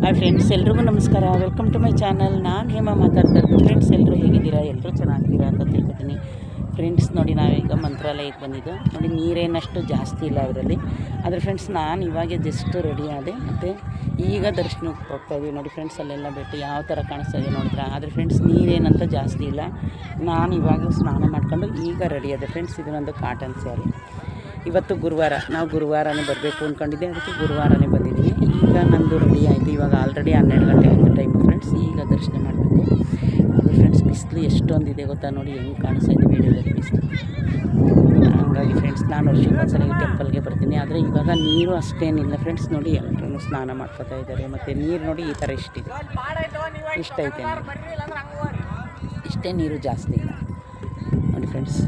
Hi friends, ಎಲ್ರಿಗೂ ನಮಸ್ಕಾರ. Welcome to my channel. ನಾನು ಹೇಮ ಮಾತಾಡ್ತಾ ಇದ್ದೀನಿ. ಫ್ರೆಂಡ್ಸ್, ಎಲ್ಲರೂ ಹೇಗಿದ್ದೀರಾ? ಎಲ್ಲರೂ ಚೆನ್ನಾಗಿದ್ದೀರಾ ಅಂತ ತಿಳ್ಕೊತೀನಿ. ಫ್ರೆಂಡ್ಸ್ ನೋಡಿ, ನಾವೀಗ ಮಂತ್ರಾಲಯಕ್ಕೆ ಬಂದಿದ್ದು. ನೋಡಿ, ನೀರೇನಷ್ಟು ಜಾಸ್ತಿ ಇಲ್ಲ ಅದರಲ್ಲಿ. ಆದರೆ ಫ್ರೆಂಡ್ಸ್, ನಾನು ಇವಾಗೆ ಜಸ್ಟ್ ರೆಡಿ ಆದೆ. ಮತ್ತು ಈಗ ದರ್ಶನಕ್ಕೆ ಹೋಗ್ತಾಯಿದ್ದೀವಿ. ನೋಡಿ ಫ್ರೆಂಡ್ಸ್, ಅಲ್ಲೆಲ್ಲ ಬಿಟ್ಟು ಯಾವ ಥರ ಕಾಣಿಸ್ತಾ ಇದೆ ನೋಡಿದ್ರೆ. ಆದರೆ ಫ್ರೆಂಡ್ಸ್, ನೀರೇನಂತ ಜಾಸ್ತಿ ಇಲ್ಲ. ನಾನು ಇವಾಗ ಸ್ನಾನ ಮಾಡ್ಕೊಂಡು ಈಗ ರೆಡಿ ಆದೆ. ಫ್ರೆಂಡ್ಸ್, ಇದು ನಂದು ಕಾಟನ್ ಸ್ಯಾರಿ. ಇವತ್ತು ಗುರುವಾರ, ನಾವು ಗುರುವಾರನೇ ಬರಬೇಕು ಅಂದ್ಕೊಂಡಿದ್ದೆ. ಅದಕ್ಕೆ ಗುರುವಾರನೇ ಬಂದಿದ್ದೀನಿ. ಈಗ ನಂದು ರೆಡಿ ಆಯಿತು. ಇವಾಗ ಆಲ್ರೆಡಿ 12 ಗಂಟೆ ಆಯಿತು ಟೈಮು. ಫ್ರೆಂಡ್ಸ್, ಈಗ ದರ್ಶನ ಮಾಡಬೇಕು. ಅದು ಫ್ರೆಂಡ್ಸ್, ಬಿಸಿಲು ಎಷ್ಟೊಂದಿದೆ ಗೊತ್ತಾ? ನೋಡಿ ಹೆಂಗೆ ಕಾಣಿಸ್ತಾ ಇದೆ ವೀಡಿಯೋದಲ್ಲಿ ಬಿಸಿಲು. ಹಾಗಾಗಿ ಫ್ರೆಂಡ್ಸ್, ನಾನು ವರ್ಷಕ್ಕೊಂದ್ಸಲ ಈ ಟೆಂಪಲ್ಗೆ ಬರ್ತೀನಿ. ಆದರೆ ಇವಾಗ ನೀರು ಅಷ್ಟೇನಿಲ್ಲ ಫ್ರೆಂಡ್ಸ್. ನೋಡಿ, ಎಲ್ಲರೂ ಸ್ನಾನ ಮಾಡ್ಕೋತಾ ಇದ್ದಾರೆ. ಮತ್ತು ನೀರು ನೋಡಿ ಈ ಥರ ಇಷ್ಟಿದೆ, ಇಷ್ಟೈತೆ ನೀರು. ಇಷ್ಟೇ, ನೀರು ಜಾಸ್ತಿ ಇಲ್ಲ ನೋಡಿ ಫ್ರೆಂಡ್ಸ್.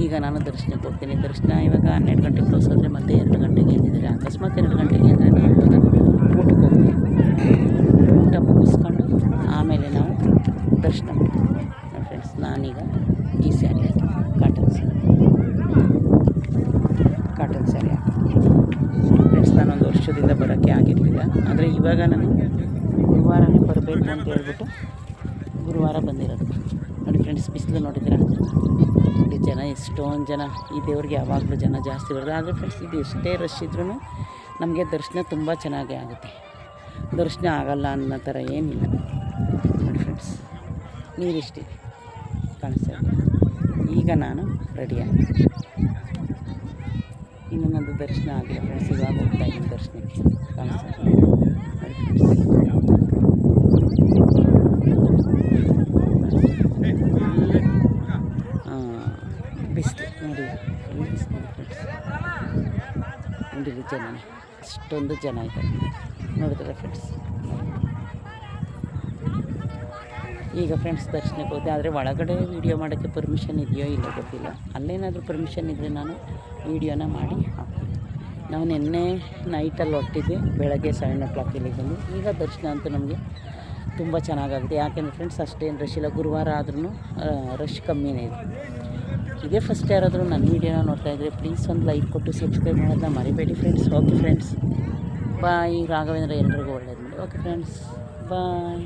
ಈಗ ನಾನು ದರ್ಶನಕ್ಕೆ ಹೋಗ್ತೀನಿ. ದರ್ಶನ ಇವಾಗ 12 ಗಂಟೆಗೆ ಕ್ಲೋಸ್ ಆದರೆ ಮತ್ತೆ 2 ಗಂಟೆಗೆ ಎದ್ದಿದ್ದಾರೆ. ಅಕಸ್ಮಾತ್ 2 ಗಂಟೆಗೆ ಅಂದರೆ ನಾನು ಊಟಕ್ಕೆ ಹೋಗ್ತೀನಿ. ಊಟ ಮುಗಿಸ್ಕೊಂಡು ಆಮೇಲೆ ನಾವು ದರ್ಶನ ಮಾಡ್ತೀವಿ ನೋಡಿ ಫ್ರೆಂಡ್ಸ್. ನಾನೀಗ ಈ ಸ್ಯಾರಿ ಕಾಟನ್ ಸ್ಯಾರಿ ಫ್ರೆಂಡ್ಸ್. ನಾನೊಂದು ವರ್ಷದಿಂದ ಬರೋಕ್ಕೆ ಆಗಿರಲಿಲ್ಲ. ಆದರೆ ಇವಾಗ ನಾನು ಗುರುವಾರನೇ ಬರಬೇಕು ಅಂತ ಹೇಳ್ಬಿಟ್ಟು ಗುರುವಾರ ಬಂದಿರೋದು ನೋಡಿ ಫ್ರೆಂಡ್ಸ್. ಬಿಸಿಲು ನೋಡಿದ್ದೀರಾ? ನೋಡಿ ಜನ, ಎಷ್ಟೊಂದು ಜನ. ಈ ದೇವ್ರಿಗೆ ಯಾವಾಗಲೂ ಜನ ಜಾಸ್ತಿ ಬರೋದು. ಆದರೆ ಫ್ರೆಂಡ್ಸ್, ಇದು ಎಷ್ಟೇ ರಶ್ ಇದ್ರೂ ನಮಗೆ ದರ್ಶನ ತುಂಬ ಚೆನ್ನಾಗೇ ಆಗುತ್ತೆ. ದರ್ಶನ ಆಗಲ್ಲ ಅನ್ನೋ ಥರ ಏನಿಲ್ಲ ನೋಡಿ ಫ್ರೆಂಡ್ಸ್. ನೀರಿಷ್ಟಿದೆ ಕಾಣಿಸ್ತಾ ಇದೆ. ಈಗ ನಾನು ರೆಡಿಯಾಗಿ ಇನ್ನು ನಂದು ದರ್ಶನ ಆಗಿಲ್ಲ ಫ್ರೆಂಡ್ಸ್. ಇವಾಗ ಹೋಗ್ತಾ ಇದ್ದೀನಿ ದರ್ಶನಕ್ಕೆ. ಕಾಣಿಸ್ತಾ ಇದೆ ನೋಡಿ ಫ್ರೆಂಡ್ಸ್. ಬಿಸಿಲು ನೋಡಿ, ಬಿಸಿಲು ಫ್ರೆಂಡ್ಸ್. ನೋಡಿರಿ ಜನ, ಅಷ್ಟೊಂದು ಜನ ಇದ್ದಾರೆ ನೋಡಿದ್ರೆ ಫ್ರೆಂಡ್ಸ್. ಈಗ ಫ್ರೆಂಡ್ಸ್ ದರ್ಶನಕ್ಕೆ ಹೋದೆ. ಆದರೆ ಒಳಗಡೆ ವೀಡಿಯೋ ಮಾಡೋಕ್ಕೆ ಪರ್ಮಿಷನ್ ಇದೆಯೋ ಇಲ್ಲೋ ಗೊತ್ತಿಲ್ಲ. ಅಲ್ಲೇನಾದರೂ ಪರ್ಮಿಷನ್ ಇದ್ದರೆ ನಾನು ವೀಡಿಯೋನ ಮಾಡಿ ಹಾಕ್ತೀನಿ. ನಾವು ನಿನ್ನೆ ನೈಟಲ್ಲಿ ಹೊರಟಿದ್ವಿ, ಬೆಳಗ್ಗೆ 7 o'clock ಇಲ್ಲಿಗೆ ಬಂದು. ಈಗ ದರ್ಶನ ಅಂತೂ ನಮಗೆ ತುಂಬ ಚೆನ್ನಾಗಾಗುತ್ತೆ. ಯಾಕೆಂದರೆ ಫ್ರೆಂಡ್ಸ್, ಅಷ್ಟೇನು ರಶ್ ಇಲ್ಲ. ಗುರುವಾರ ಆದ್ರೂ ರಶ್ ಕಮ್ಮಿನೇ ಇದೆ. ಇದೇ ಫಸ್ಟ್ ಯಾರಾದರೂ ನನ್ನ ವೀಡಿಯೋನ ನೋಡ್ತಾ ಇದ್ದರೆ ಪ್ಲೀಸ್ ಒಂದು ಲೈಕ್ ಕೊಟ್ಟು ಸಬ್ಸ್ಕ್ರೈಬ್ ಮಾಡೋದನ್ನ ಮರಿಬೇಡಿ ಫ್ರೆಂಡ್ಸ್. ಓಕೆ ಫ್ರೆಂಡ್ಸ್, ಬಾಯ್. ರಾಘವೇಂದ್ರ ಎಲ್ರಿಗೂ ಒಳ್ಳೇದು ಮಾಡಿ. ಓಕೆ ಫ್ರೆಂಡ್ಸ್, ಬಾಯ್.